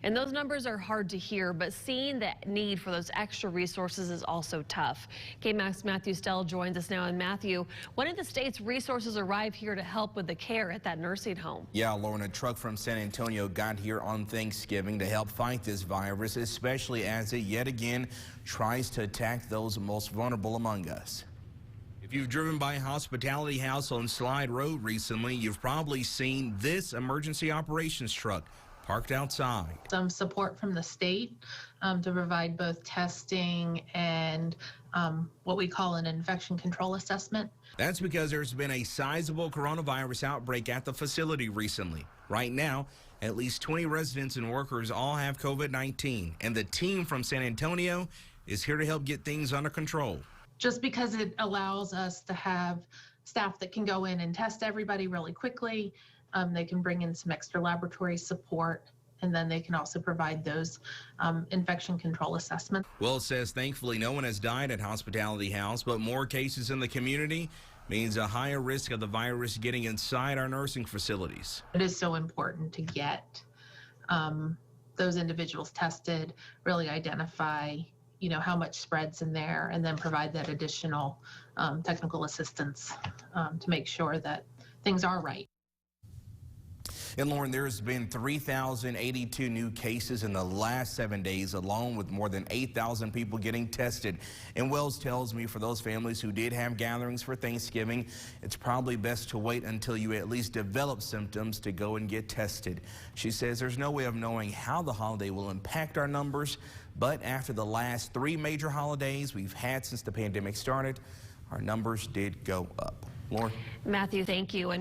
And those numbers are hard to hear, but seeing the need for those extra resources is also tough. KAMC's Matthew Stell joins us now. And Matthew, when did the state's resources arrive here to help with the care at that nursing home? Yeah, Lauren, a truck from San Antonio got here on Thanksgiving to help fight this virus, especially as it yet again tries to attack those most vulnerable among us. If you've driven by Hospitality House on Slide Road recently, you've probably seen this emergency operations truck parked outside. Some support from the state to provide both testing and what we call an infection control assessment. That's because there's been a sizable coronavirus outbreak at the facility recently. Right now, at least 20 residents and workers all have COVID-19, and the team from San Antonio is here to help get things under control. Just because it allows us to have staff that can go in and test everybody really quickly. They can bring in some extra laboratory support, and then they can also provide those infection control assessments. Will says thankfully no one has died at Hospitality House, but more cases in the community means a higher risk of the virus getting inside our nursing facilities. It is so important to get those individuals tested, really identify how much spreads in there, and then provide that additional technical assistance to make sure that things are right. And Lauren, there's been 3,082 new cases in the last 7 days alone, with more than 8,000 people getting tested. And Wells tells me for those families who did have gatherings for Thanksgiving, it's probably best to wait until you at least develop symptoms to go and get tested. She says there's no way of knowing how the holiday will impact our numbers, but after the last 3 major holidays we've had since the pandemic started, our numbers did go up. Lauren? Matthew, thank you. And